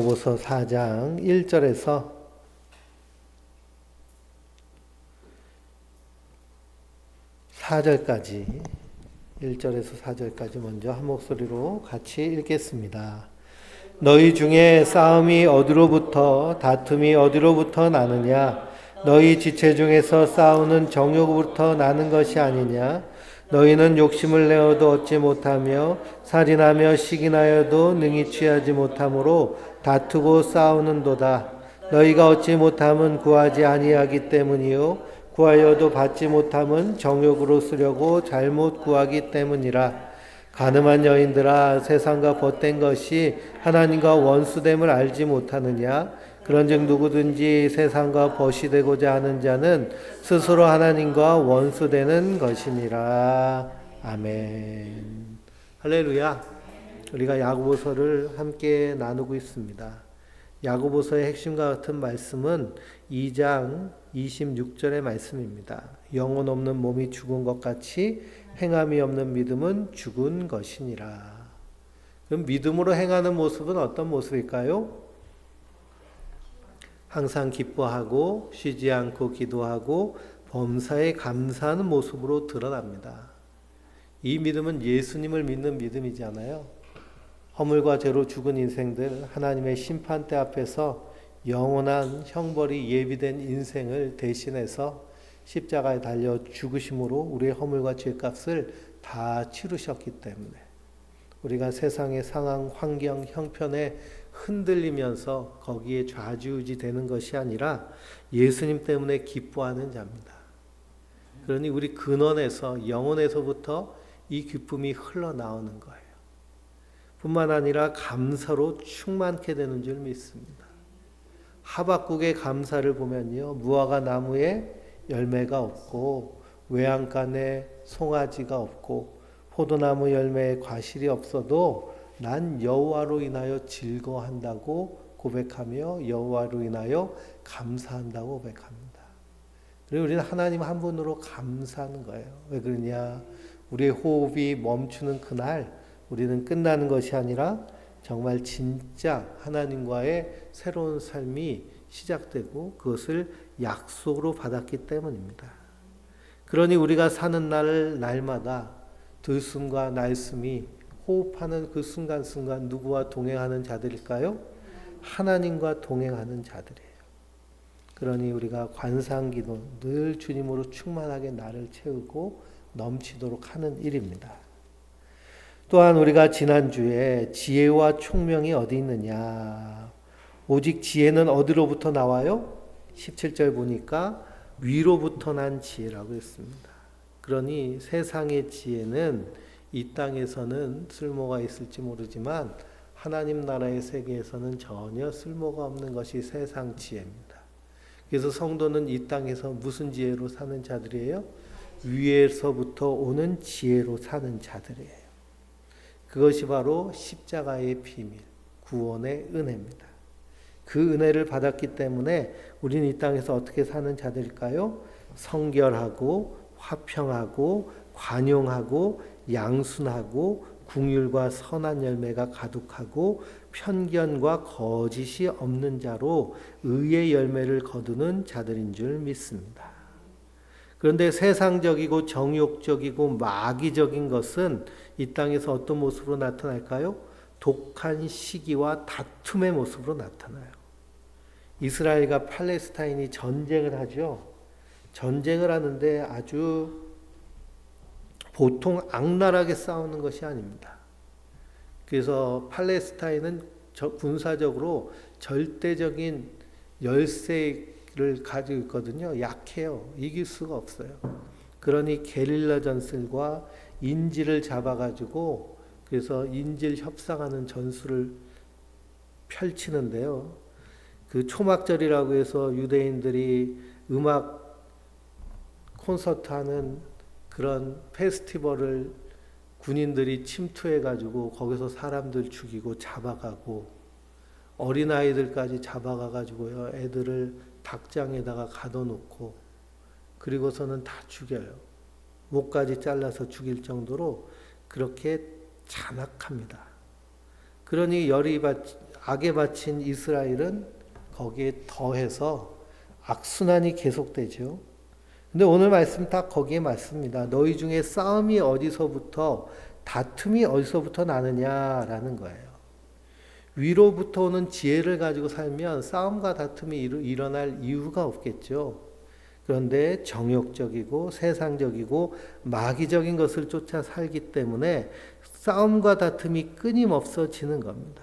야고보서 4장 1절에서 4절까지 1절에서 4절까지 먼저 한 목소리로 같이 읽겠습니다. 너희 중에 싸움이 어디로부터 다툼이 어디로부터 나느냐? 너희 지체 중에서 싸우는 정욕으로부터 나는 것이 아니냐? 너희는 욕심을 내어도 얻지 못하며 살인하며 시기나여도 능히 취하지 못하므로 다투고 싸우는도다. 너희가 얻지 못함은 구하지 아니하기 때문이요 구하여도 받지 못함은 정욕으로 쓰려고 잘못 구하기 때문이라. 가늠한 여인들아, 세상과 벗된 것이 하나님과 원수됨을 알지 못하느냐? 그런즉 누구든지 세상과 벗이 되고자 하는 자는 스스로 하나님과 원수되는 것이니라. 아멘. 할렐루야. 우리가 야고보서를 함께 나누고 있습니다. 야고보서의 핵심과 같은 말씀은 2장 26절의 말씀입니다. 영혼 없는 몸이 죽은 것 같이 행함이 없는 믿음은 죽은 것이니라. 그럼 믿음으로 행하는 모습은 어떤 모습일까요? 항상 기뻐하고 쉬지 않고 기도하고 범사에 감사하는 모습으로 드러납니다. 이 믿음은 예수님을 믿는 믿음이잖아요. 허물과 죄로 죽은 인생들, 하나님의 심판대 앞에서 영원한 형벌이 예비된 인생을 대신해서 십자가에 달려 죽으심으로 우리의 허물과 죄값을 다 치르셨기 때문에 우리가 세상의 상황, 환경, 형편에 흔들리면서 거기에 좌지우지 되는 것이 아니라 예수님 때문에 기뻐하는 자입니다. 그러니 우리 근원에서, 영혼에서부터 이 기쁨이 흘러나오는 거예요. 뿐만 아니라 감사로 충만케 되는 줄 믿습니다. 하박국의 감사를 보면요, 무화과 나무에 열매가 없고 외양간에 송아지가 없고 포도나무 열매에 과실이 없어도 난 여호와로 인하여 즐거워한다고 고백하며 여호와로 인하여 감사한다고 고백합니다. 그리고 우리는 하나님 한 분으로 감사하는 거예요. 왜 그러냐? 우리의 호흡이 멈추는 그날 우리는 끝나는 것이 아니라 정말 진짜 하나님과의 새로운 삶이 시작되고 그것을 약속으로 받았기 때문입니다. 그러니 우리가 사는 날마다 들숨과 날숨이 호흡하는 그 순간순간 누구와 동행하는 자들일까요? 하나님과 동행하는 자들이에요. 그러니 우리가 관상기도 늘 주님으로 충만하게 나를 채우고 넘치도록 하는 일입니다. 또한 우리가 지난주에 지혜와 총명이 어디 있느냐? 오직 지혜는 어디로부터 나와요? 17절 보니까 위로부터 난 지혜라고 했습니다. 그러니 세상의 지혜는 이 땅에서는 쓸모가 있을지 모르지만 하나님 나라의 세계에서는 전혀 쓸모가 없는 것이 세상 지혜입니다. 그래서 성도는 이 땅에서 무슨 지혜로 사는 자들이에요? 위에서부터 오는 지혜로 사는 자들이에요. 그것이 바로 십자가의 비밀, 구원의 은혜입니다. 그 은혜를 받았기 때문에 우리는 이 땅에서 어떻게 사는 자들일까요? 성결하고 화평하고 관용하고 양순하고 긍휼과 선한 열매가 가득하고 편견과 거짓이 없는 자로 의의 열매를 거두는 자들인 줄 믿습니다. 그런데 세상적이고 정욕적이고 마귀적인 것은 이 땅에서 어떤 모습으로 나타날까요? 독한 시기와 다툼의 모습으로 나타나요. 이스라엘과 팔레스타인이 전쟁을 하죠. 전쟁을 하는데 아주 보통 악랄하게 싸우는 것이 아닙니다. 그래서 팔레스타인은 군사적으로 절대적인 열세를 가지고 있거든요. 약해요. 이길 수가 없어요. 그러니 게릴라 전술과 인질을 잡아가지고 그래서 인질 협상하는 전술을 펼치는데요. 그 초막절이라고 해서 유대인들이 음악 콘서트하는 그런 페스티벌을 군인들이 침투해가지고 거기서 사람들 죽이고 잡아가고 어린아이들까지 잡아가가지고요. 애들을 닭장에다가 가둬놓고 그리고서는 다 죽여요. 목까지 잘라서 죽일 정도로 그렇게 잔악합니다. 그러니 열이 악에 바친 이스라엘은 거기에 더해서 악순환이 계속되죠. 근데 오늘 말씀 딱 거기에 맞습니다. 너희 중에 싸움이 어디서부터, 다툼이 어디서부터 나느냐라는 거예요. 위로부터 오는 지혜를 가지고 살면 싸움과 다툼이 일어날 이유가 없겠죠. 그런데 정욕적이고 세상적이고 마귀적인 것을 쫓아 살기 때문에 싸움과 다툼이 끊임없어지는 겁니다.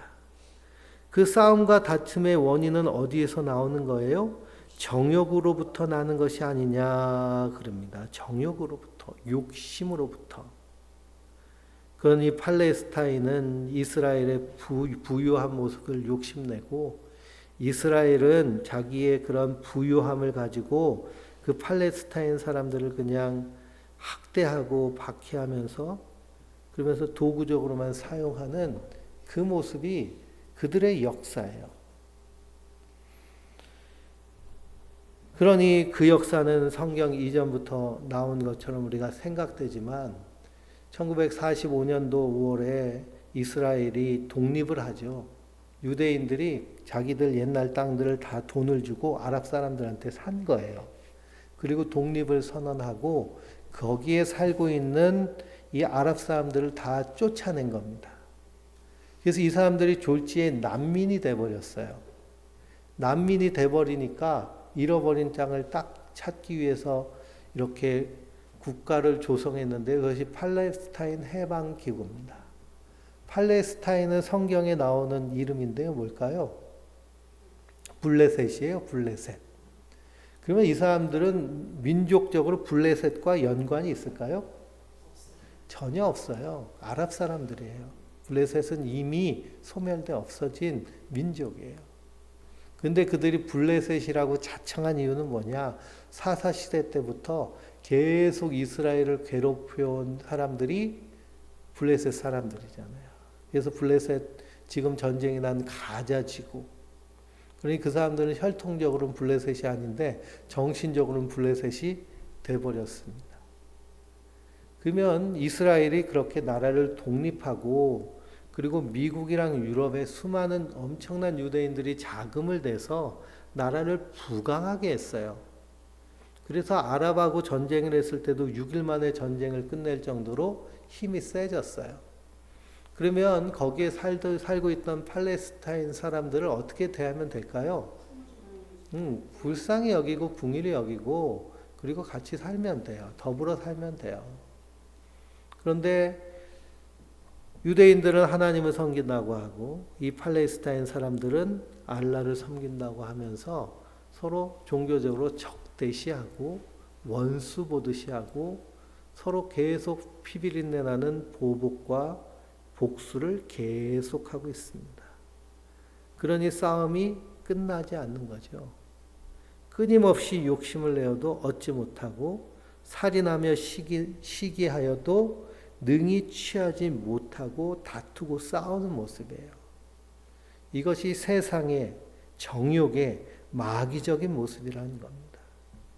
그 싸움과 다툼의 원인은 어디에서 나오는 거예요? 정욕으로부터 나는 것이 아니냐 그럽니다. 정욕으로부터, 욕심으로부터. 그러니 팔레스타인은 이스라엘의 부유한 모습을 욕심내고 이스라엘은 자기의 그런 부유함을 가지고 그 팔레스타인 사람들을 그냥 학대하고 박해하면서 그러면서 도구적으로만 사용하는 그 모습이 그들의 역사예요. 그러니 그 역사는 성경 이전부터 나온 것처럼 우리가 생각되지만 1945년도 5월에 이스라엘이 독립을 하죠. 유대인들이 자기들 옛날 땅들을 다 돈을 주고 아랍 사람들한테 산 거예요. 그리고 독립을 선언하고 거기에 살고 있는 이 아랍 사람들을 다 쫓아낸 겁니다. 그래서 이 사람들이 졸지에 난민이 돼버렸어요. 난민이 돼버리니까 잃어버린 땅을 딱 찾기 위해서 이렇게 국가를 조성했는데 그것이 팔레스타인 해방기구입니다. 팔레스타인은 성경에 나오는 이름인데요. 뭘까요? 블레셋이에요. 블레셋. 그러면 이 사람들은 민족적으로 블레셋과 연관이 있을까요? 전혀 없어요. 아랍 사람들이에요. 블레셋은 이미 소멸돼 없어진 민족이에요. 근데 그들이 블레셋이라고 자청한 이유는 뭐냐? 사사시대 때부터 계속 이스라엘을 괴롭혀온 사람들이 블레셋 사람들이잖아요. 그래서 블레셋 지금 전쟁이 난 가자 지구. 그러니 그 사람들은 혈통적으로는 블레셋이 아닌데 정신적으로는 블레셋이 돼버렸습니다. 그러면 이스라엘이 그렇게 나라를 독립하고 그리고 미국이랑 유럽의 수많은 엄청난 유대인들이 자금을 대서 나라를 부강하게 했어요. 그래서 아랍하고 전쟁을 했을 때도 6일 만에 전쟁을 끝낼 정도로 힘이 세졌어요. 그러면 거기에 살고 있던 팔레스타인 사람들을 어떻게 대하면 될까요? 불쌍히 여기고 궁일이 여기고 그리고 같이 살면 돼요. 더불어 살면 돼요. 그런데 유대인들은 하나님을 섬긴다고 하고 이 팔레스타인 사람들은 알라를 섬긴다고 하면서 서로 종교적으로 적대시하고 원수 보듯이 하고 서로 계속 피비린내 나는 보복과 복수를 계속하고 있습니다. 그러니 싸움이 끝나지 않는 거죠. 끊임없이 욕심을 내어도 얻지 못하고 살인하며 시기하여도 능히 취하지 못하고 다투고 싸우는 모습이에요. 이것이 세상의 정욕의 마귀적인 모습이라는 겁니다.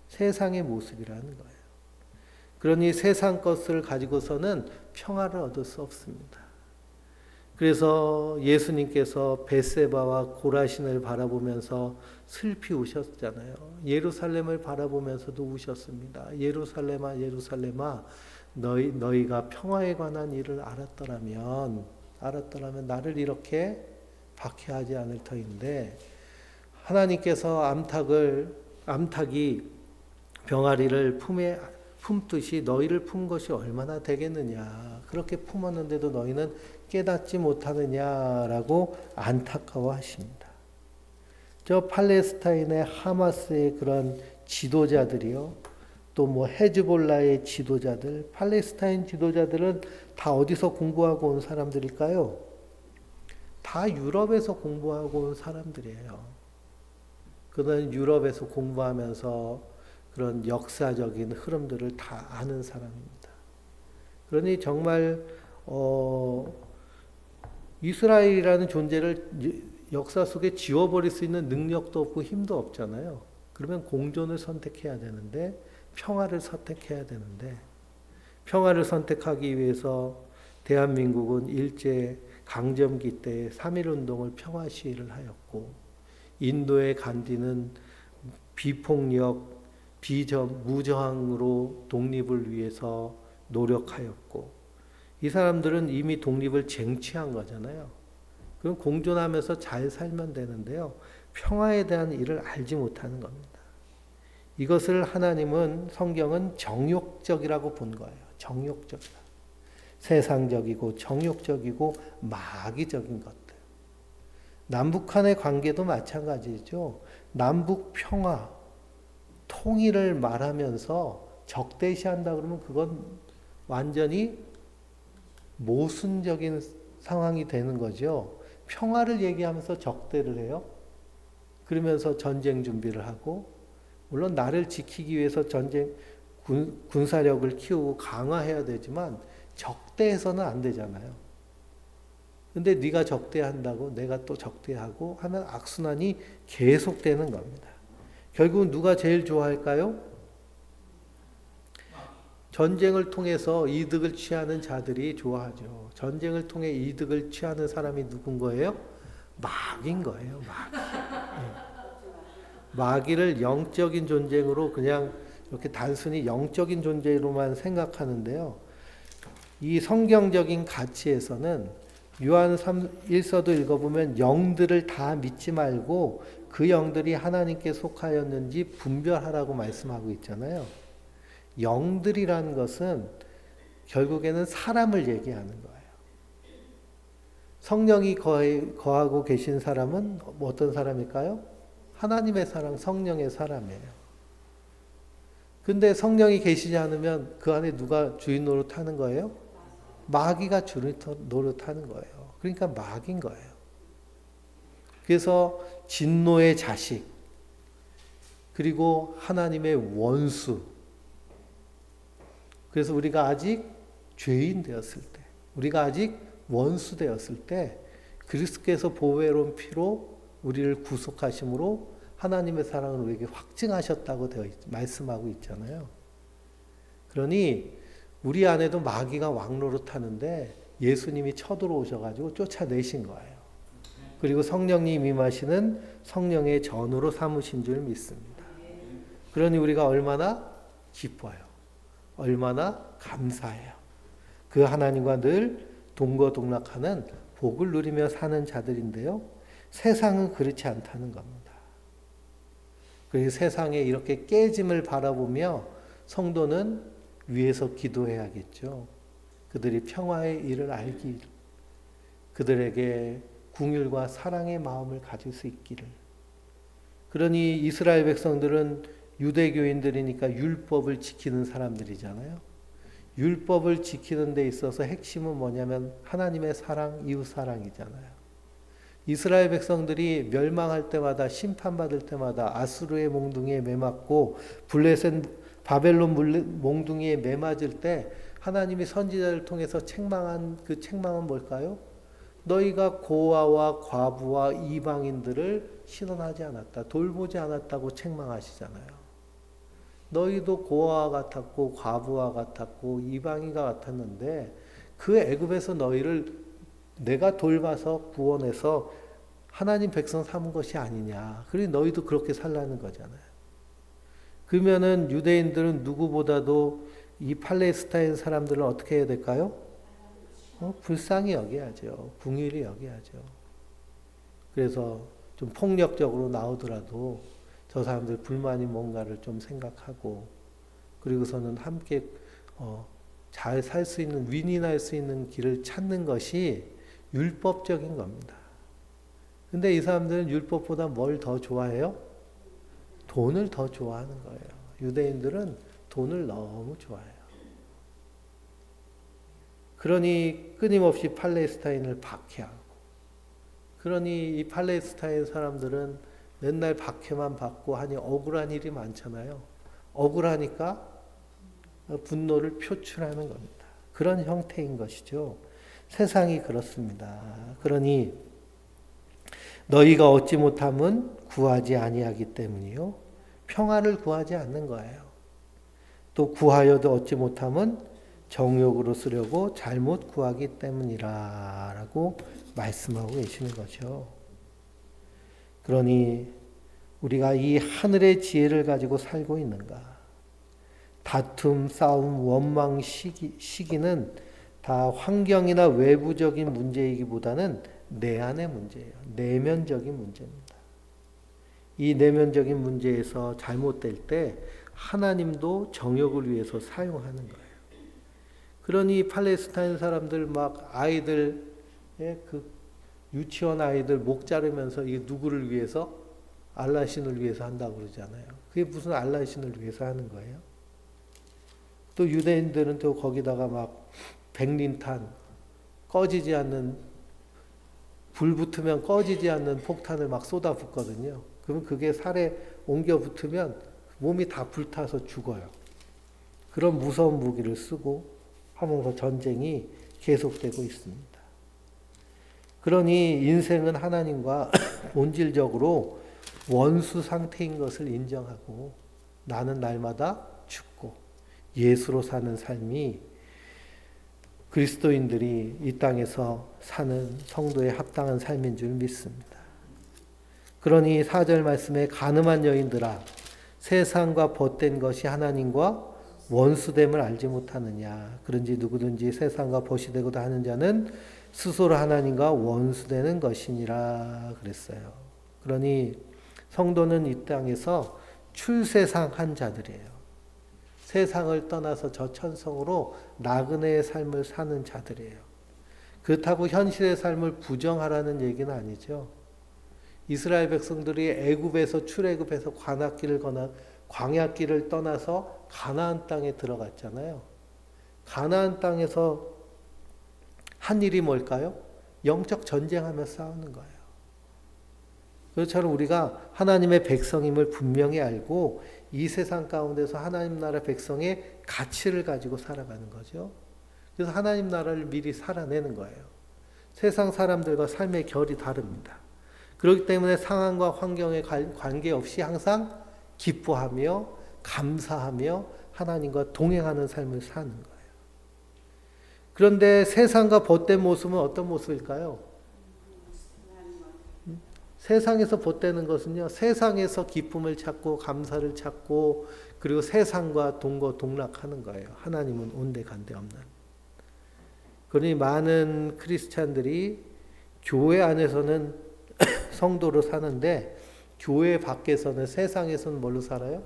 세상의 모습이라는 거예요. 그러니 세상 것을 가지고서는 평화를 얻을 수 없습니다. 그래서 예수님께서 벳세바와 고라신을 바라보면서 슬피 우셨잖아요. 예루살렘을 바라보면서도 우셨습니다. 예루살렘아 예루살렘아 너희가 평화에 관한 일을 알았더라면 나를 이렇게 박해하지 않을 터인데 하나님께서 암탉이 병아리를 품에 품듯이 너희를 품 것이 얼마나 되겠느냐. 그렇게 품었는데도 너희는 깨닫지 못하느냐라고 안타까워하십니다. 저 팔레스타인의 하마스의 그런 지도자들이요. 또 뭐 헤즈볼라의 지도자들, 팔레스타인 지도자들은 다 어디서 공부하고 온 사람들일까요? 다 유럽에서 공부하고 온 사람들이에요. 그들은 유럽에서 공부하면서 그런 역사적인 흐름들을 다 아는 사람입니다. 그러니 정말 이스라엘이라는 존재를 역사 속에 지워버릴 수 있는 능력도 없고 힘도 없잖아요. 그러면 공존을 선택해야 되는데 평화를 선택해야 되는데 평화를 선택하기 위해서 대한민국은 일제 강점기 때 3.1운동을 평화 시위를 하였고, 인도의 간디는 비폭력, 무저항으로 독립을 위해서 노력하였고, 이 사람들은 이미 독립을 쟁취한 거잖아요. 그럼 공존하면서 잘 살면 되는데요. 평화에 대한 일을 알지 못하는 겁니다. 이것을 하나님은, 성경은 정욕적이라고 본 거예요. 정욕적이다. 세상적이고 정욕적이고 마귀적인 것들. 남북한의 관계도 마찬가지죠. 남북 평화, 통일을 말하면서 적대시한다 그러면 그건 완전히 모순적인 상황이 되는 거죠. 평화를 얘기하면서 적대를 해요. 그러면서 전쟁 준비를 하고, 물론 나를 지키기 위해서 군사력을 키우고 강화해야 되지만 적대해서는 안 되잖아요. 근데 네가 적대한다고 내가 또 적대하고 하면 악순환이 계속되는 겁니다. 결국은 누가 제일 좋아할까요? 전쟁을 통해서 이득을 취하는 자들이 좋아하죠. 전쟁을 통해 이득을 취하는 사람이 누군 거예요? 마귀인 거예요. 마귀. 마귀를 영적인 존재로 그냥 이렇게 단순히 영적인 존재로만 생각하는데요. 이 성경적인 가치에서는 요한 1서도 읽어보면 영들을 다 믿지 말고 그 영들이 하나님께 속하였는지 분별하라고 말씀하고 있잖아요. 영들이라는 것은 결국에는 사람을 얘기하는 거예요. 성령이 거하고 계신 사람은 어떤 사람일까요? 하나님의 사람, 성령의 사람이에요. 근데 성령이 계시지 않으면 그 안에 누가 주인 노릇하는 거예요? 마귀가 주인 노릇하는 거예요. 그러니까 마귀인 거예요. 그래서 진노의 자식, 그리고 하나님의 원수. 그래서 우리가 아직 죄인 되었을 때, 우리가 아직 원수 되었을 때 그리스도께서 보배로운 피로 우리를 구속하심으로 하나님의 사랑을 우리에게 확증하셨다고 말씀하고 있잖아요. 그러니 우리 안에도 마귀가 왕노릇하는데 예수님이 쳐들어오셔가지고 쫓아내신 거예요. 그리고 성령님 임하시는 성령의 전으로 삼으신 줄 믿습니다. 그러니 우리가 얼마나 기뻐요. 얼마나 감사해요. 그 하나님과 늘 동거동락하는 복을 누리며 사는 자들인데요. 세상은 그렇지 않다는 겁니다. 그래서 세상에 이렇게 깨짐을 바라보며 성도는 위에서 기도해야겠죠. 그들이 평화의 일을 알기를, 그들에게 긍휼과 사랑의 마음을 가질 수 있기를. 그러니 이스라엘 백성들은 유대교인들이니까 율법을 지키는 사람들이잖아요. 율법을 지키는 데 있어서 핵심은 뭐냐면 하나님의 사랑, 이웃 사랑이잖아요. 이스라엘 백성들이 멸망할 때마다, 심판받을 때마다 아수르의 몽둥이에 매맞고 블레셋 바벨론 몽둥이에 매맞을 때 하나님이 선지자를 통해서 책망한 그 책망은 뭘까요? 너희가 고아와 과부와 이방인들을 신원하지 않았다, 돌보지 않았다고 책망하시잖아요. 너희도 고아와 같았고 과부와 같았고 이방인과 같았는데 그 애굽에서 너희를 내가 돌봐서 구원해서 하나님 백성 삼은 것이 아니냐. 그리고 너희도 그렇게 살라는 거잖아요. 그러면은 유대인들은 누구보다도 이 팔레스타인 사람들은 어떻게 해야 될까요? 불쌍히 여겨야죠. 긍휼히 여겨야죠. 그래서 좀 폭력적으로 나오더라도 저 사람들 불만이 뭔가를 좀 생각하고, 그리고서는 함께 잘 살 수 있는, 윈윈할 수 있는 길을 찾는 것이 율법적인 겁니다. 근데 이 사람들은 율법보다 뭘 더 좋아해요? 돈을 더 좋아하는 거예요. 유대인들은 돈을 너무 좋아해요. 그러니 끊임없이 팔레스타인을 박해하고, 그러니 이 팔레스타인 사람들은 맨날 박해만 받고 하니 억울한 일이 많잖아요. 억울하니까 분노를 표출하는 겁니다. 그런 형태인 것이죠. 세상이 그렇습니다. 그러니 너희가 얻지 못함은 구하지 아니하기 때문이요, 평화를 구하지 않는 거예요. 또 구하여도 얻지 못함은 정욕으로 쓰려고 잘못 구하기 때문이라 라고 말씀하고 계시는 거죠. 그러니 우리가 이 하늘의 지혜를 가지고 살고 있는가? 다툼, 싸움, 원망, 시기는 다 환경이나 외부적인 문제이기보다는 내 안의 문제예요. 내면적인 문제입니다. 이 내면적인 문제에서 잘못될 때 하나님도 정욕을 위해서 사용하는 거예요. 그러니 팔레스타인 사람들 막 아이들, 그 유치원 아이들 목 자르면서 이게 누구를 위해서? 알라 신을 위해서 한다고 그러잖아요. 그게 무슨 알라 신을 위해서 하는 거예요? 또 유대인들은 또 거기다가 막 백린탄, 꺼지지 않는, 불 붙으면 꺼지지 않는 폭탄을 막 쏟아붓거든요. 그러면 그게 살에 옮겨 붙으면 몸이 다 불타서 죽어요. 그런 무서운 무기를 쓰고 하면서 전쟁이 계속되고 있습니다. 그러니 인생은 하나님과 본질적으로 원수 상태인 것을 인정하고 나는 날마다 죽고 예수로 사는 삶이 그리스도인들이 이 땅에서 사는 성도의 합당한 삶인 줄 믿습니다. 그러니 4절 말씀에 가늠한 여인들아 세상과 벗된 것이 하나님과 원수됨을 알지 못하느냐. 그런지 누구든지 세상과 벗이 되고자 하는 자는 스스로 하나님과 원수되는 것이니라 그랬어요. 그러니 성도는 이 땅에서 출세상한 자들이에요. 세상을 떠나서 저 천성으로 나그네의 삶을 사는 자들이에요. 그렇다고 현실의 삶을 부정하라는 얘기는 아니죠. 이스라엘 백성들이 애굽에서 출애굽해서 광야길을 떠나서 가나안 땅에 들어갔잖아요. 가나안 땅에서 한 일이 뭘까요? 영적 전쟁하며 싸우는 거예요. 그렇처럼 우리가 하나님의 백성임을 분명히 알고 이 세상 가운데서 하나님 나라 백성의 가치를 가지고 살아가는 거죠. 그래서 하나님 나라를 미리 살아내는 거예요. 세상 사람들과 삶의 결이 다릅니다. 그렇기 때문에 상황과 환경에 관계없이 항상 기뻐하며 감사하며 하나님과 동행하는 삶을 사는 거예요. 그런데 세상과 벗된 모습은 어떤 모습일까요? 세상에서 벗되는 것은요, 세상에서 기쁨을 찾고 감사를 찾고 그리고 세상과 동거동락하는 거예요. 하나님은 온데간데 없는. 그러니 많은 크리스찬들이 교회 안에서는 성도로 사는데 교회 밖에서는 세상에서는 뭘로 살아요?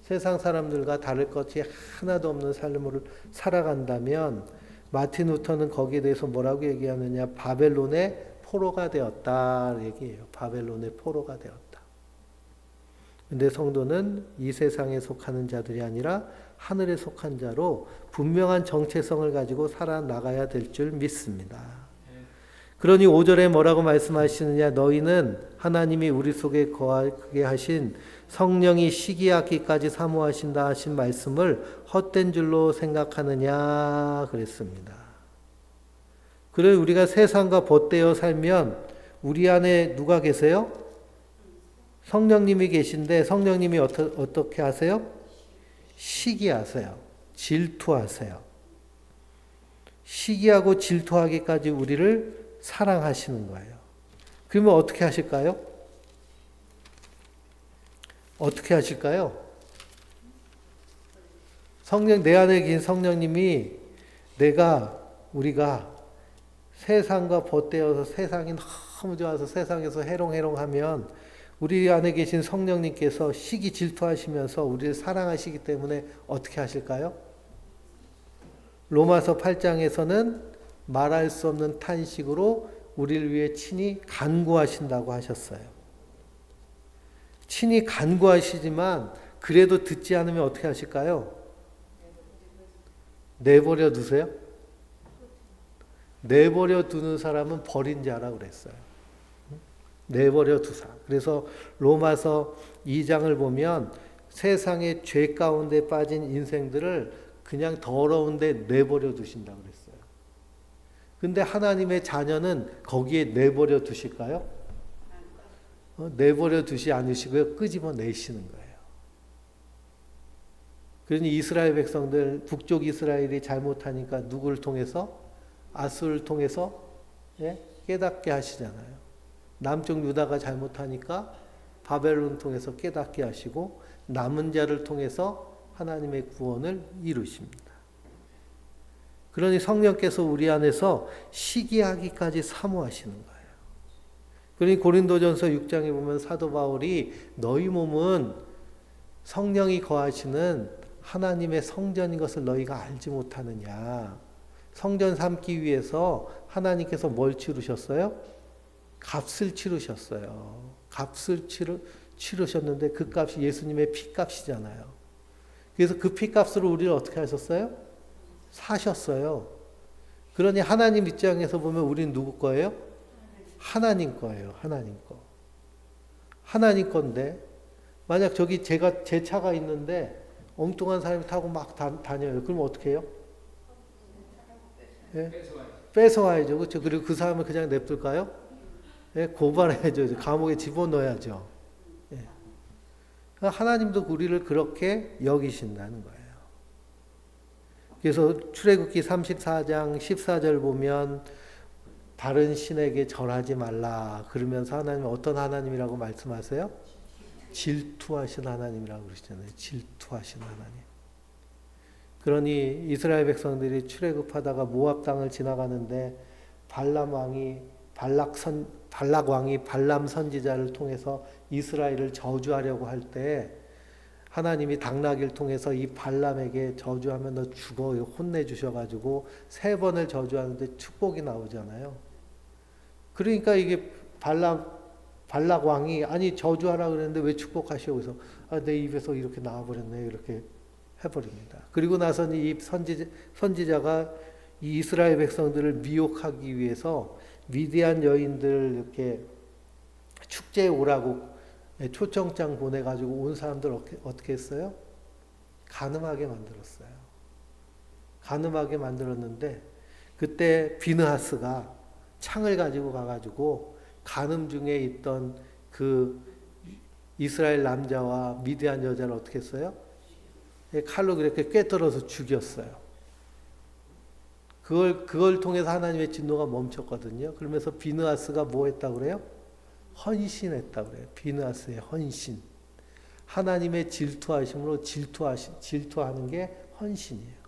세상 사람들과 다를 것이 하나도 없는 삶을 살아간다면 마틴 루터는 거기에 대해서 뭐라고 얘기하느냐? 바벨론의 포로가 되었다 얘기해요. 바벨론의 포로가 되었다. 근데 성도는 이 세상에 속하는 자들이 아니라 하늘에 속한 자로 분명한 정체성을 가지고 살아나가야 될 줄 믿습니다. 그러니 5절에 뭐라고 말씀하시느냐? 너희는 하나님이 우리 속에 거하게 하신 성령이 시기하기까지 사모하신다 하신 말씀을 헛된 줄로 생각하느냐 그랬습니다. 그래 우리가 세상과 벗되어 살면 우리 안에 누가 계세요? 성령님이 계신데 성령님이 어떻게 하세요? 시기하세요. 질투하세요. 시기하고 질투하기까지 우리를 사랑하시는 거예요. 그러면 어떻게 하실까요? 어떻게 하실까요? 내 안에 계신 성령님이 우리가 세상과 벗되어서 세상이 너무 좋아서 세상에서 해롱해롱하면 우리 안에 계신 성령님께서 시기 질투하시면서 우리를 사랑하시기 때문에 어떻게 하실까요? 로마서 8장에서는 말할 수 없는 탄식으로 우리를 위해 친히 간구하신다고 하셨어요. 친히 간구하시지만 그래도 듣지 않으면 어떻게 하실까요? 내버려 두세요? 내버려 두는 사람은 버린 자라고 그랬어요. 내버려 두사. 그래서 로마서 2장을 보면 세상의 죄 가운데 빠진 인생들을 그냥 더러운데 내버려 두신다고 그랬어요. 근데 하나님의 자녀는 거기에 내버려 두실까요? 내버려 두지 않으시고요. 끄집어 내시는 거예요. 그러니 이스라엘 백성들, 북쪽 이스라엘이 잘못하니까 누구를 통해서? 아수를 통해서 예? 깨닫게 하시잖아요. 남쪽 유다가 잘못하니까 바벨론 통해서 깨닫게 하시고 남은 자를 통해서 하나님의 구원을 이루십니다. 그러니 성령께서 우리 안에서 시기하기까지 사모하시는 거예요. 그러니 고린도전서 6장에 보면 사도 바울이 너희 몸은 성령이 거하시는 하나님의 성전인 것을 너희가 알지 못하느냐. 성전 삼기 위해서 하나님께서 뭘 치르셨어요? 값을 치르셨어요. 값을 치르셨는데 그 값이 예수님의 피값이잖아요. 그래서 그 피값으로 우리를 어떻게 하셨어요? 사셨어요. 그러니 하나님 입장에서 보면 우리는 누구 거예요? 하나님 거예요. 하나님 거. 하나님 건데 만약 저기 제 차가 있는데 엉뚱한 사람이 타고 막 다녀요. 그럼 어떻게 해요? 예? 뺏어와야죠. 그렇죠? 그리고 그 사람을 그냥 냅둘까요? 예? 고발해야죠. 감옥에 집어넣어야죠. 예. 하나님도 우리를 그렇게 여기신다는 거예요. 그래서 출애굽기 34장 14절 보면 다른 신에게 절하지 말라. 그러면서 하나님은 어떤 하나님이라고 말씀하세요? 질투하신 하나님이라고 그러시잖아요. 질투하신 하나님. 그러니 이스라엘 백성들이 출애굽하다가 모압 땅을 지나가는데 발락 왕이 발람 선지자를 통해서 이스라엘을 저주하려고 할 때 하나님이 당나귀를 통해서 이 발람에게 저주하면 너 죽어 혼내주셔가지고 3번을 저주하는데 축복이 나오잖아요. 그러니까 이게 발락 왕이 아니 저주하라 그랬는데 왜 축복하시오? 그래서 내 입에서 이렇게 나와버렸네 이렇게 해버립니다. 그리고 나서는 이 선지자가 이 이스라엘 백성들을 미혹하기 위해서 미디안 여인들 이렇게 축제에 오라고 초청장 보내가지고 온 사람들 어떻게 했어요? 간음하게 만들었어요. 간음하게 만들었는데 그때 비느하스가 창을 가지고 가가지고 간음 중에 있던 그 이스라엘 남자와 미디안 여자를 어떻게 했어요? 칼로 그렇게 꿰뚫어서 죽였어요. 그걸 통해서 하나님의 진노가 멈췄거든요. 그러면서 비느하스가 뭐 했다고 그래요? 헌신했다고 그래요. 비느하스의 헌신. 하나님의 질투하심으로 질투하는 게 헌신이에요.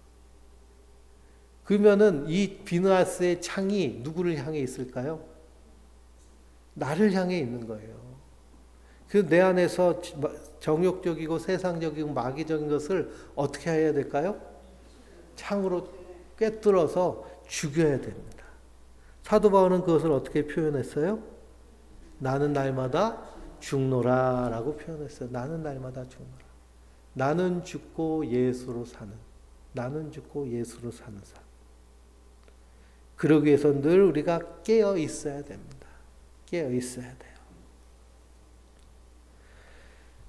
그러면은 이 비느하스의 창이 누구를 향해 있을까요? 나를 향해 있는 거예요. 그 내 안에서 정욕적이고 세상적이고 마귀적인 것을 어떻게 해야 될까요? 창으로 꿰뚫어서 죽여야 됩니다. 사도 바울은 그것을 어떻게 표현했어요? 나는 날마다 죽노라 라고 표현했어요. 나는 날마다 죽노라. 나는 죽고 예수로 사는. 나는 죽고 예수로 사는 삶. 그러기 위해서 늘 우리가 깨어 있어야 됩니다. 깨어 있어야 돼요.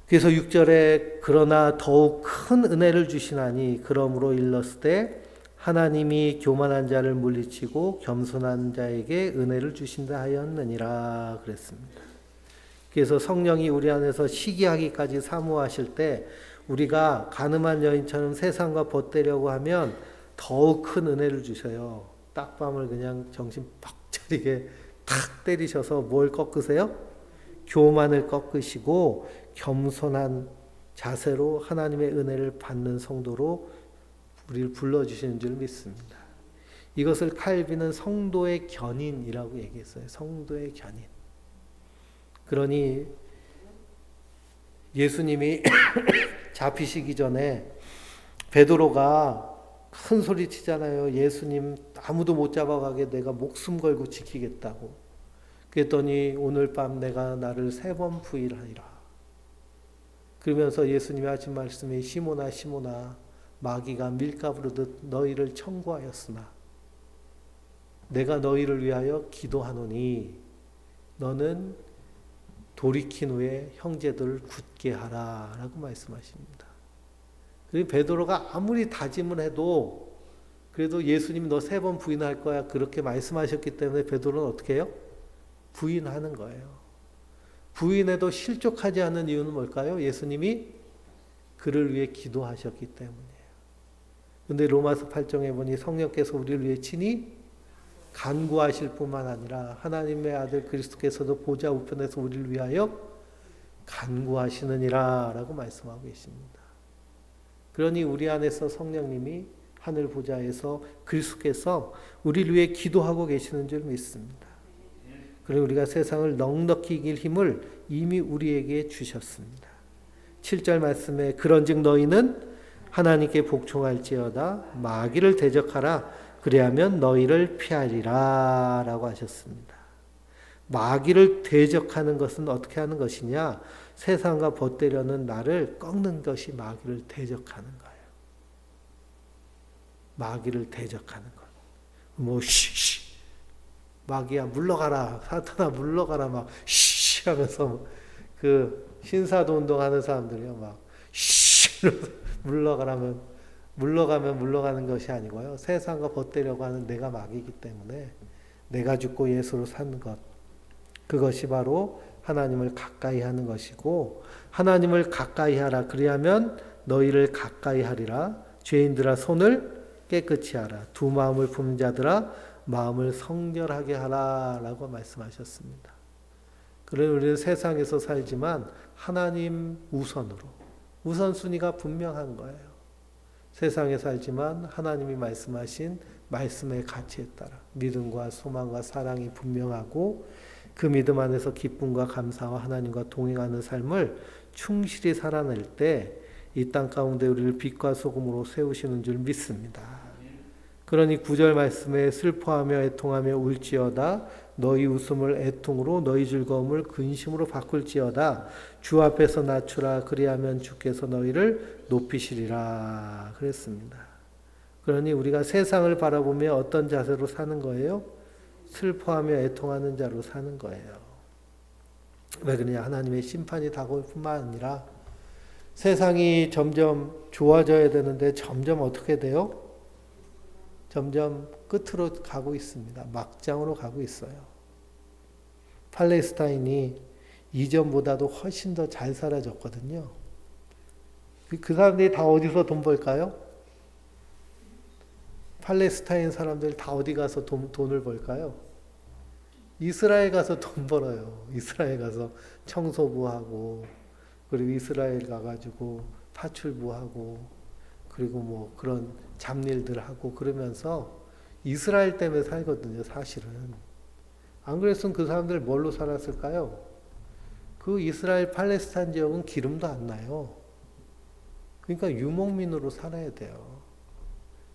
그래서 6절에 그러나 더욱 큰 은혜를 주시나니 그러므로 일렀을 때 하나님이 교만한 자를 물리치고 겸손한 자에게 은혜를 주신다 하였느니라 그랬습니다. 그래서 성령이 우리 안에서 시기하기까지 사모하실 때 우리가 가늠한 여인처럼 세상과 벗되려고 하면 더욱 큰 은혜를 주셔요. 딱밤을 그냥 정신 팍 차리게 탁 때리셔서 뭘 꺾으세요? 교만을 꺾으시고 겸손한 자세로 하나님의 은혜를 받는 성도로 우리를 불러주시는 줄 믿습니다. 이것을 칼빈은 성도의 견인이라고 얘기했어요. 성도의 견인. 그러니 예수님이 잡히시기 전에 베드로가 큰 소리 치잖아요. 예수님 아무도 못 잡아가게 내가 목숨 걸고 지키겠다고. 그랬더니 오늘 밤 내가 나를 3번 부인하리라. 그러면서 예수님이 하신 말씀이 시몬아 시몬아 마귀가 밀가부르듯 너희를 청구하였으나 내가 너희를 위하여 기도하노니 너는 돌이킨 후에 형제들을 굳게 하라 라고 말씀하십니다. 그리고 베드로가 아무리 다짐을 해도 그래도 예수님이 너 3번 부인할 거야 그렇게 말씀하셨기 때문에 베드로는 어떻게 해요? 부인하는 거예요. 부인해도 실족하지 않는 이유는 뭘까요? 예수님이 그를 위해 기도하셨기 때문이에요. 근데 로마서 8장에 보니 성령께서 우리를 위해 친히 간구하실 뿐만 아니라 하나님의 아들 그리스도께서도 보좌 우편에서 우리를 위하여 간구하시느니라 라고 말씀하고 계십니다. 그러니 우리 안에서 성령님이 하늘 보좌에서 그리스도께서 우리를 위해 기도하고 계시는 줄 믿습니다. 그리고 우리가 세상을 넉넉히 이길 힘을 이미 우리에게 주셨습니다. 7절 말씀에 그런즉 너희는 하나님께 복종할지어다 마귀를 대적하라 그리하면 너희를 피하리라 라고 하셨습니다. 마귀를 대적하는 것은 어떻게 하는 것이냐? 세상과 벗되려는 나를 꺾는 것이 마귀를 대적하는 거예요. 마귀를 대적하는 것. 마귀야 물러가라, 사탄아 물러가라 막 하면서 그 신사도 운동하는 사람들이요 막 물러가면 물러가는 것이 아니고요. 세상과 벗되려고 하는 내가 마귀이기 때문에 내가 죽고 예수로 사는 것. 그것이 바로 하나님을 가까이 하는 것이고 하나님을 가까이 하라. 그리하면 너희를 가까이 하리라. 죄인들아 손을 깨끗이 하라. 두 마음을 품은 자들아 마음을 성결하게 하라 라고 말씀하셨습니다. 그래서 우리는 세상에서 살지만 하나님 우선순위가 분명한 거예요. 세상에 살지만 하나님이 말씀하신 말씀의 가치에 따라 믿음과 소망과 사랑이 분명하고 그 믿음 안에서 기쁨과 감사와 하나님과 동행하는 삶을 충실히 살아낼 때 이 땅 가운데 우리를 빛과 소금으로 세우시는 줄 믿습니다. 그러니 9절 말씀에 슬퍼하며 애통하며 울지어다 너희 웃음을 애통으로 너희 즐거움을 근심으로 바꿀지어다 주 앞에서 낮추라 그리하면 주께서 너희를 높이시리라 그랬습니다. 그러니 우리가 세상을 바라보며 어떤 자세로 사는 거예요? 슬퍼하며 애통하는 자로 사는 거예요. 왜 그러냐? 하나님의 심판이 다가올 뿐만 아니라 세상이 점점 좋아져야 되는데 점점 어떻게 돼요? 점점 끝으로 가고 있습니다. 막장으로 가고 있어요. 팔레스타인이 이전보다도 훨씬 더 잘 살아졌거든요. 그 사람들이 다 어디서 돈 벌까요? 팔레스타인 사람들 다 어디 가서 돈을 벌까요? 이스라엘 가서 돈 벌어요. 이스라엘 가서 청소부하고 그리고 이스라엘 가가지고 파출부하고 그리고 뭐 그런 잡일들 하고 그러면서 이스라엘 때문에 살거든요, 사실은. 안 그랬으면 그 사람들 뭘로 살았을까요? 그 이스라엘 팔레스타인 지역은 기름도 안 나요. 그러니까 유목민으로 살아야 돼요.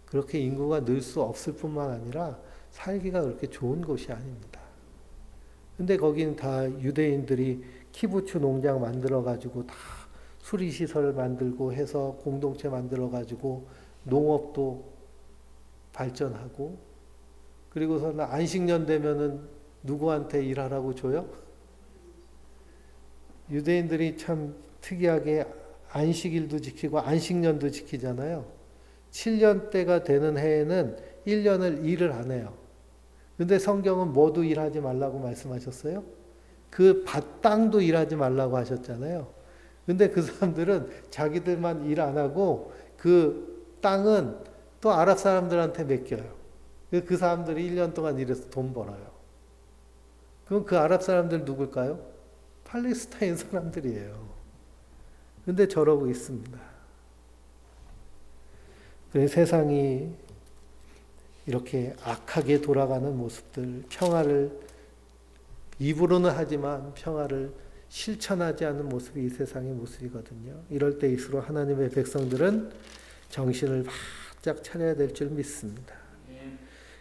그렇게 인구가 늘 수 없을 뿐만 아니라 살기가 그렇게 좋은 곳이 아닙니다. 근데 거기는 다 유대인들이 키부츠 농장 만들어가지고 다 수리시설 만들고 해서 공동체 만들어가지고 농업도 발전하고 그리고서는 안식년 되면은 누구한테 일하라고 줘요? 유대인들이 참 특이하게 안식일도 지키고 안식년도 지키잖아요. 7년 때가 되는 해에는 1년을 일을 안 해요. 근데 성경은 모두 일하지 말라고 말씀하셨어요? 그 밭땅도 일하지 말라고 하셨잖아요. 근데 그 사람들은 자기들만 일 안 하고 그 땅은 또 아랍 사람들한테 맡겨요. 그 사람들이 1년 동안 일해서 돈 벌어요. 그럼 그 아랍 사람들 누굴까요? 팔레스타인 사람들이에요. 근데 저러고 있습니다. 세상이 이렇게 악하게 돌아가는 모습들, 평화를 입으로는 하지만 평화를 실천하지 않는 모습이 이 세상의 모습이거든요. 이럴 때일수록 하나님의 백성들은 정신을 바짝 차려야 될 줄 믿습니다.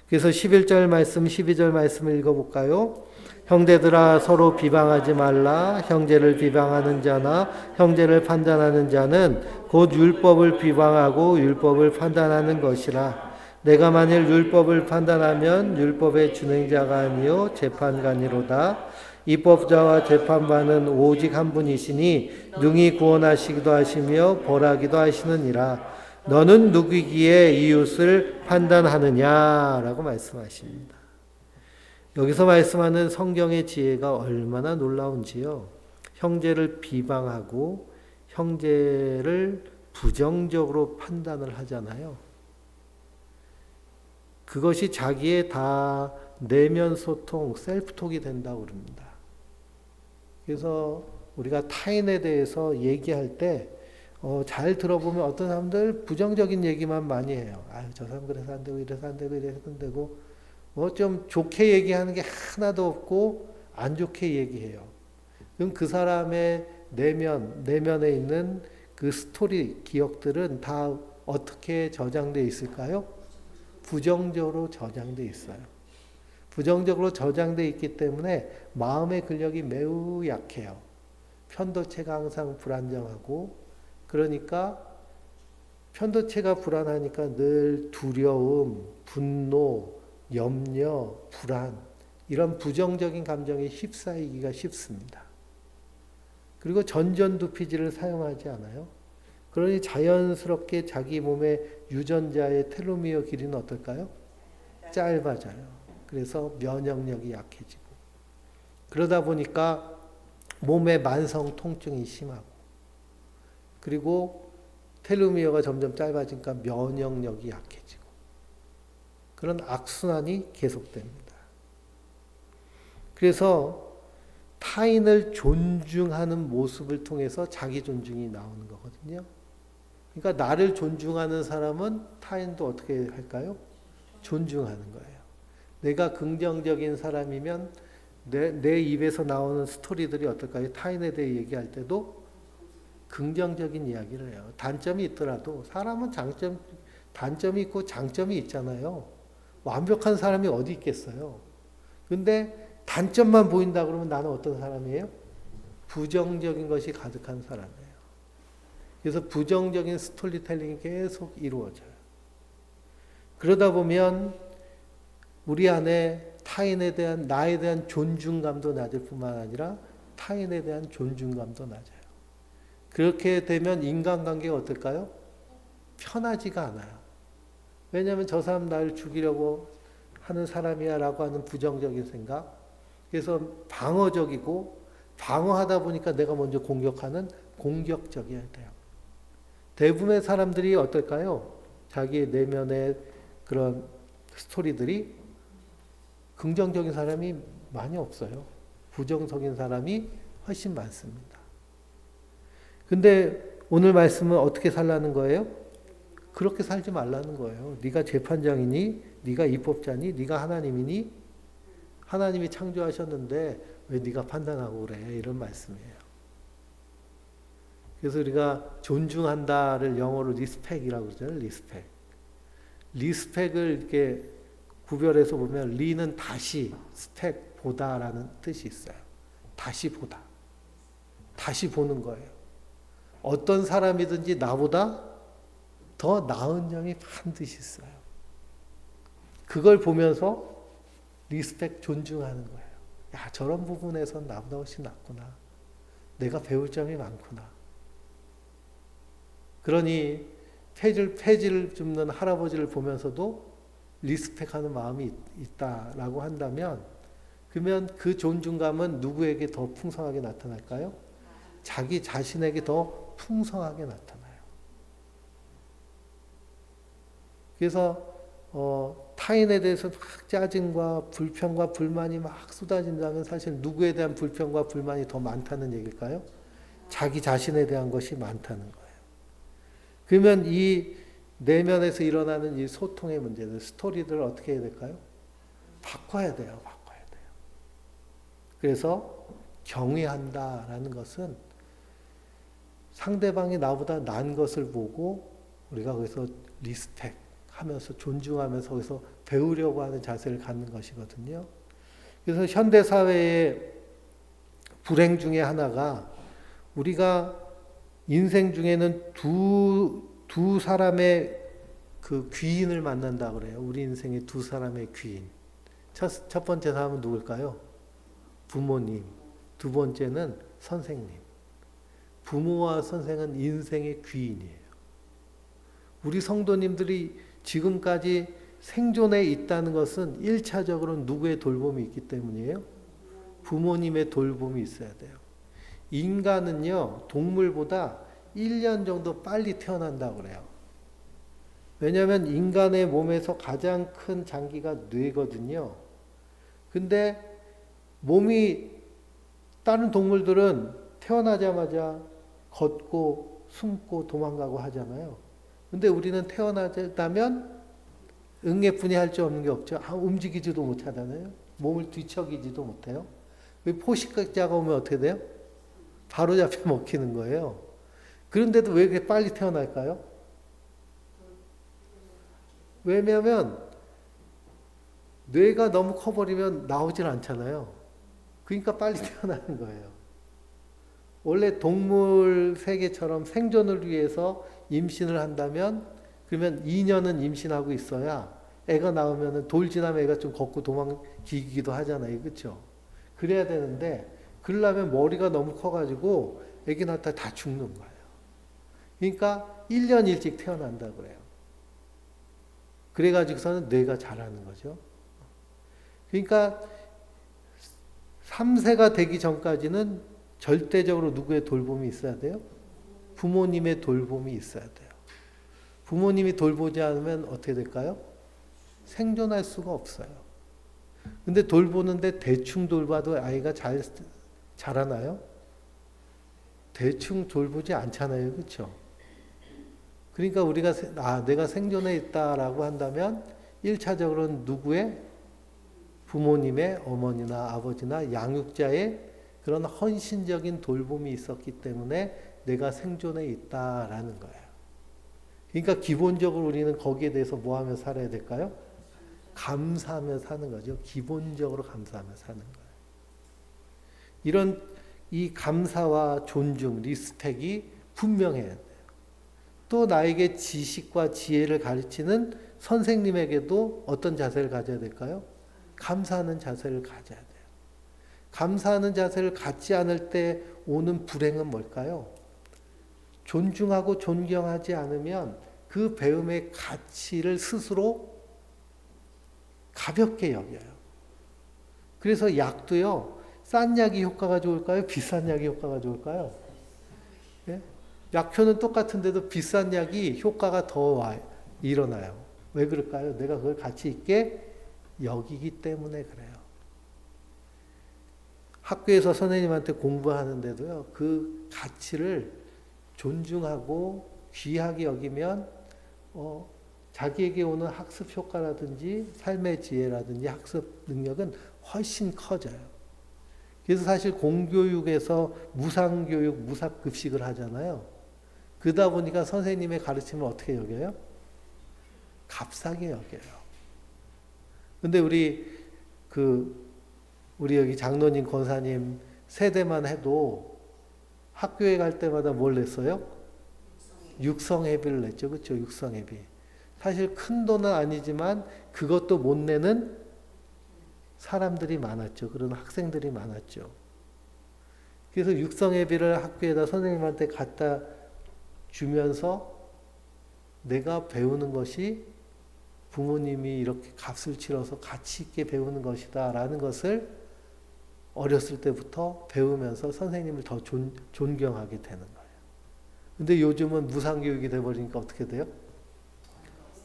그래서 11절 말씀, 12절 말씀을 읽어볼까요? 형제들아 서로 비방하지 말라. 형제를 비방하는 자나 형제를 판단하는 자는 곧 율법을 비방하고 율법을 판단하는 것이라. 내가 만일 율법을 판단하면 율법의 준행자가 아니요 재판관이로다. 입법자와 재판관은 오직 한 분이시니 능히 구원하시기도 하시며 벌하기도 하시느니라. 너는 누구기에 이웃을 판단하느냐라고 말씀하십니다. 여기서 말씀하는 성경의 지혜가 얼마나 놀라운지요. 형제를 비방하고 형제를 부정적으로 판단을 하잖아요. 그것이 자기의 다 내면 소통, 셀프톡이 된다고 그럽니다. 그래서 우리가 타인에 대해서 얘기할 때 잘 들어보면 어떤 사람들 부정적인 얘기만 많이 해요. 아유, 저 사람 그래서 안 되고 이래서 안 되고 이래서 안 되고 뭐 좀 좋게 얘기하는 게 하나도 없고 안 좋게 얘기해요. 그럼 그 사람의 내면에 있는 그 스토리, 기억들은 다 어떻게 저장되어 있을까요? 부정적으로 저장되어 있어요. 부정적으로 저장되어 있기 때문에 마음의 근력이 매우 약해요. 편도체가 항상 불안정하고, 그러니까 편도체가 불안하니까 늘 두려움, 분노, 염려, 불안, 이런 부정적인 감정에 휩싸이기가 쉽습니다. 그리고 전전두피질을 사용하지 않아요. 그러니 자연스럽게 자기 몸의 유전자의 텔로미어 길이는 어떨까요? 짧아져요. 그래서 면역력이 약해지고, 그러다 보니까 몸에 만성 통증이 심하고, 그리고 텔로미어가 점점 짧아지니까 면역력이 약해지고, 그런 악순환이 계속됩니다. 그래서 타인을 존중하는 모습을 통해서 자기 존중이 나오는 거거든요. 그러니까 나를 존중하는 사람은 타인도 어떻게 할까요? 존중하는 거예요. 내가 긍정적인 사람이면 내 입에서 나오는 스토리들이 어떨까요? 타인에 대해 얘기할 때도 긍정적인 이야기를 해요. 단점이 있더라도 사람은 단점이 있고 장점이 있잖아요. 완벽한 사람이 어디 있겠어요. 근데 단점만 보인다 그러면 나는 어떤 사람이에요? 부정적인 것이 가득한 사람이에요. 그래서 부정적인 스토리텔링이 계속 이루어져요. 그러다 보면 우리 안에 타인에 대한, 나에 대한 존중감도 낮을 뿐만 아니라 타인에 대한 존중감도 낮아요. 그렇게 되면 인간관계가 어떨까요? 편하지가 않아요. 왜냐하면 저 사람 나를 죽이려고 하는 사람이야 라고 하는 부정적인 생각, 그래서 방어적이고, 방어하다 보니까 내가 먼저 공격하는 공격적이어야 돼요. 대부분의 사람들이 어떨까요? 자기의 내면의 그런 스토리들이 긍정적인 사람이 많이 없어요. 부정적인 사람이 훨씬 많습니다. 근데 오늘 말씀은 어떻게 살라는 거예요? 그렇게 살지 말라는 거예요. 네가 재판장이니? 네가 입법자니? 네가 하나님이니? 하나님이 창조하셨는데 왜 네가 판단하고 그래? 이런 말씀이에요. 그래서 우리가 존중한다를 영어로 리스펙이라고 그러잖아요. 리스펙. 리스펙을 이렇게 구별해서 보면 리는 다시, 스펙, 보다라는 뜻이 있어요. 다시 보다. 다시 보는 거예요. 어떤 사람이든지 나보다 더 나은 점이 반드시 있어요. 그걸 보면서 리스펙, 존중하는 거예요. 야, 저런 부분에선 나보다 훨씬 낫구나. 내가 배울 점이 많구나. 그러니 폐지를 줍는 할아버지를 보면서도 리스펙하는 마음이 있다라고 한다면, 그러면 그 존중감은 누구에게 더 풍성하게 나타날까요? 자기 자신에게 더 풍성하게 나타나요. 그래서 타인에 대해서 막 짜증과 불평과 불만이 막 쏟아진다면 사실 누구에 대한 불평과 불만이 더 많다는 얘기일까요? 자기 자신에 대한 것이 많다는 거예요. 그러면 이 내면에서 일어나는 이 소통의 문제들, 스토리들을 어떻게 해야 될까요? 바꿔야 돼요. 바꿔야 돼요. 그래서 경외한다라는 것은 상대방이 나보다 난 것을 보고 우리가 거기서 리스펙 하면서 존중하면서 거기서 배우려고 하는 자세를 갖는 것이거든요. 그래서 현대사회의 불행 중에 하나가, 우리가 인생 중에는 두 사람의 그 귀인을 만난다 그래요. 우리 인생의 두 사람의 귀인. 첫 번째 사람은 누굴까요? 부모님. 두 번째는 선생님. 부모와 선생은 인생의 귀인이에요. 우리 성도님들이 지금까지 생존에 있다는 것은 1차적으로 누구의 돌봄이 있기 때문이에요? 부모님의 돌봄이 있어야 돼요. 인간은요, 동물보다 1년 정도 빨리 태어난다고 그래요. 왜냐하면 인간의 몸에서 가장 큰 장기가 뇌거든요. 근데 몸이 다른 동물들은 태어나자마자 걷고 숨고 도망가고 하잖아요. 근데 우리는 태어나자면 응애뿐이 할 줄 없는 게 없죠. 움직이지도 못하잖아요. 몸을 뒤척이지도 못해요. 포식자가 오면 어떻게 돼요? 바로 잡혀 먹히는 거예요. 그런데도 왜 그렇게 빨리 태어날까요? 왜냐하면 뇌가 너무 커버리면 나오질 않잖아요. 그러니까 빨리 태어나는 거예요. 원래 동물 세계처럼 생존을 위해서 임신을 한다면 그러면 2년은 임신하고 있어야 애가 나오면 돌 지나면 애가 좀 걷고 도망기기도 하잖아요. 그렇죠? 그래야 되는데 그러려면 머리가 너무 커가지고 애기 낳다 다 죽는 거예요. 그러니까 1년 일찍 태어난다 그래요. 그래가지고서는 뇌가 자라는 거죠. 그러니까 3세가 되기 전까지는 절대적으로 누구의 돌봄이 있어야 돼요? 부모님의 돌봄이 있어야 돼요. 부모님이 돌보지 않으면 어떻게 될까요? 생존할 수가 없어요. 근데 돌보는데 대충 돌봐도 아이가 잘 자라나요? 대충 돌보지 않잖아요. 그렇죠? 그러니까 우리가 내가 생존해 있다라고 한다면 1차적으로는 누구의? 부모님의 어머니나 아버지나 양육자의 그런 헌신적인 돌봄이 있었기 때문에 내가 생존해 있다라는 거예요. 그러니까 기본적으로 우리는 거기에 대해서 뭐 하며 살아야 될까요? 감사하며 사는 거죠. 기본적으로 감사하며 사는 거예요. 이런 이 감사와 존중, 리스펙이 분명해야 돼요. 또 나에게 지식과 지혜를 가르치는 선생님에게도 어떤 자세를 가져야 될까요? 감사하는 자세를 가져야 돼요. 감사하는 자세를 갖지 않을 때 오는 불행은 뭘까요? 존중하고 존경하지 않으면 그 배움의 가치를 스스로 가볍게 여겨요. 그래서 약도요, 싼 약이 효과가 좋을까요? 비싼 약이 효과가 좋을까요? 예? 약효는 똑같은데도 비싼 약이 효과가 더 일어나요. 왜 그럴까요? 내가 그걸 가치 있게 여기기 때문에 그래요. 학교에서 선생님한테 공부하는데도요, 그 가치를 존중하고 귀하게 여기면 자기에게 오는 학습 효과라든지 삶의 지혜라든지 학습 능력은 훨씬 커져요. 그래서 사실 공교육에서 무상교육, 무상급식을 하잖아요. 그러다 보니까 선생님의 가르침을 어떻게 여겨요? 값싸게 여겨요. 근데 우리 여기 장로님, 권사님 세대만 해도 학교에 갈 때마다 뭘 냈어요? 육성회비를 냈죠. 그렇죠? 육성회비. 사실 큰 돈은 아니지만 그것도 못 내는 사람들이 많았죠. 그런 학생들이 많았죠. 그래서 육성회비를 학교에다 선생님한테 갖다 주면서 내가 배우는 것이 부모님이 이렇게 값을 치러서 가치 있게 배우는 것이다 라는 것을 어렸을 때부터 배우면서 선생님을 더 존경하게 되는 거예요. 근데 요즘은 무상교육이 돼버리니까 어떻게 돼요?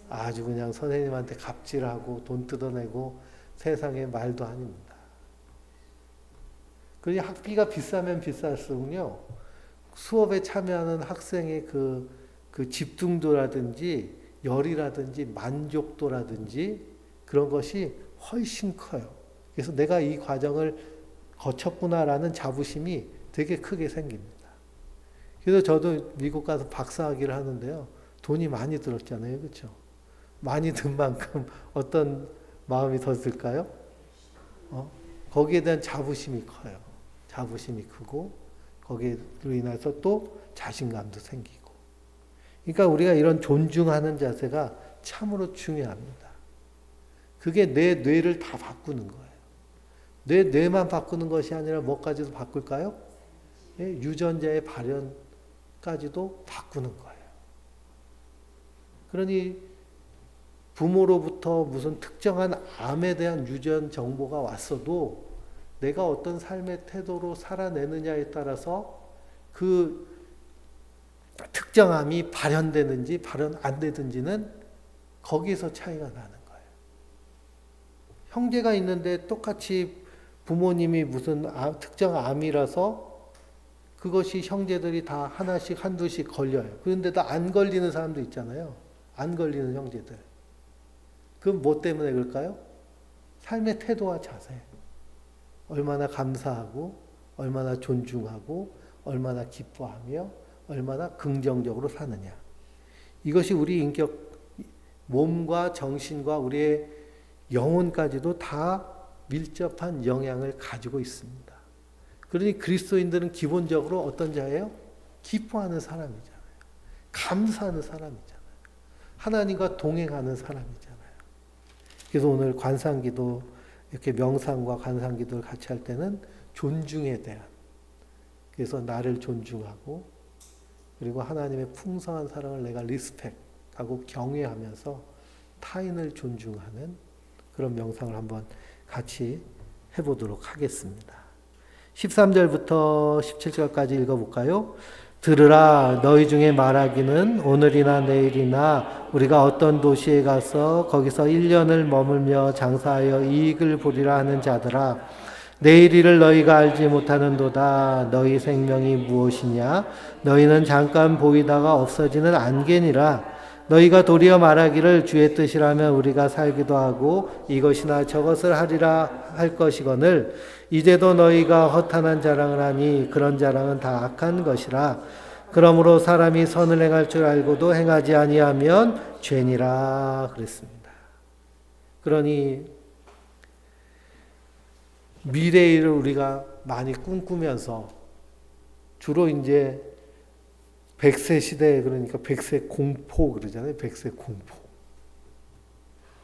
아주 그냥 선생님한테 갑질하고 돈 뜯어내고 세상에 말도 아닙니다. 그러니 학비가 비싸면 비쌀수록요, 수업에 참여하는 학생의 그 집중도라든지 열이라든지 만족도라든지 그런 것이 훨씬 커요. 그래서 내가 이 과정을 거쳤구나라는 자부심이 되게 크게 생깁니다. 그래서 저도 미국 가서 박사학위를 하는데요. 돈이 많이 들었잖아요. 그렇죠? 많이 든 만큼 어떤 마음이 더 들까요? 거기에 대한 자부심이 커요. 자부심이 크고 거기로 인해서 또 자신감도 생기고. 그러니까 우리가 이런 존중하는 자세가 참으로 중요합니다. 그게 내 뇌를 다 바꾸는 거예요. 내 뇌만 바꾸는 것이 아니라 뭐까지도 바꿀까요? 예, 유전자의 발현까지도 바꾸는 거예요. 그러니 부모로부터 무슨 특정한 암에 대한 유전 정보가 왔어도 내가 어떤 삶의 태도로 살아내느냐에 따라서 그 특정함이 발현되는지 발현 안 되든지는 거기서 차이가 나는 거예요. 형제가 있는데 똑같이 부모님이 무슨 특정 암이라서 그것이 형제들이 다 하나씩 한두씩 걸려요. 그런데도 안 걸리는 사람도 있잖아요. 안 걸리는 형제들. 그건 뭐 때문에 그럴까요? 삶의 태도와 자세. 얼마나 감사하고 얼마나 존중하고 얼마나 기뻐하며 얼마나 긍정적으로 사느냐. 이것이 우리 인격, 몸과 정신과 우리의 영혼까지도 다 밀접한 영향을 가지고 있습니다. 그러니 그리스도인들은 기본적으로 어떤 자예요? 기뻐하는 사람이잖아요. 감사하는 사람이잖아요. 하나님과 동행하는 사람이잖아요. 그래서 오늘 관상기도 이렇게 명상과 관상기도를 같이 할 때는 존중에 대한, 그래서 나를 존중하고 그리고 하나님의 풍성한 사랑을 내가 리스펙하고 경외하면서 타인을 존중하는 그런 명상을 한번 같이 해보도록 하겠습니다. 13절부터 17절까지 읽어볼까요? 들으라, 너희 중에 말하기는 오늘이나 내일이나 우리가 어떤 도시에 가서 거기서 1년을 머물며 장사하여 이익을 보리라 하는 자들아, 내일 일을 너희가 알지 못하는도다. 너희 생명이 무엇이냐? 너희는 잠깐 보이다가 없어지는 안개니라. 너희가 도리어 말하기를 주의 뜻이라면 우리가 살기도 하고 이것이나 저것을 하리라 할 것이거늘 이제도 너희가 허탄한 자랑을 하니 그런 자랑은 다 악한 것이라. 그러므로 사람이 선을 행할 줄 알고도 행하지 아니하면 죄니라 그랬습니다. 그러니 미래를 우리가 많이 꿈꾸면서 주로 이제 100세 시대, 그러니까 100세 공포 그러잖아요. 100세 공포.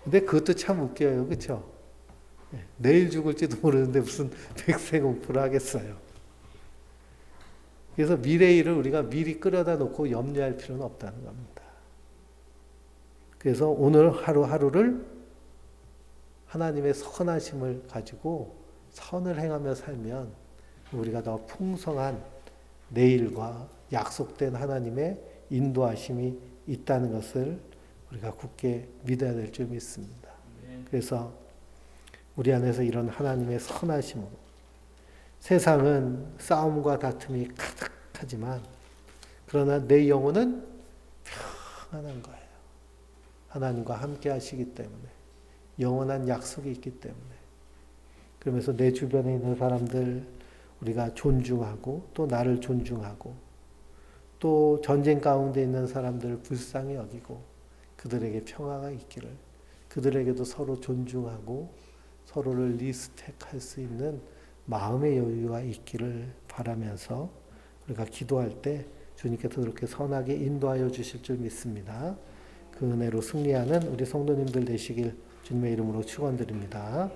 근데 그것도 참 웃겨요. 그렇죠? 내일 죽을지도 모르는데 무슨 100세 공포를 하겠어요. 그래서 미래 일을 우리가 미리 끌어다 놓고 염려할 필요는 없다는 겁니다. 그래서 오늘 하루하루를 하나님의 선하심을 가지고 선을 행하며 살면 우리가 더 풍성한 내일과 약속된 하나님의 인도하심이 있다는 것을 우리가 굳게 믿어야 될 줄 믿습니다. 그래서 우리 안에서 이런 하나님의 선하심으로, 세상은 싸움과 다툼이 가득하지만 그러나 내 영혼은 평안한 거예요. 하나님과 함께 하시기 때문에, 영원한 약속이 있기 때문에. 그러면서 내 주변에 있는 사람들 우리가 존중하고 또 나를 존중하고 또 전쟁 가운데 있는 사람들을 불쌍히 여기고 그들에게 평화가 있기를, 그들에게도 서로 존중하고 서로를 리스펙할 수 있는 마음의 여유가 있기를 바라면서 우리가 기도할 때 주님께서 그렇게 선하게 인도하여 주실 줄 믿습니다. 그 은혜로 승리하는 우리 성도님들 되시길 주님의 이름으로 축원드립니다.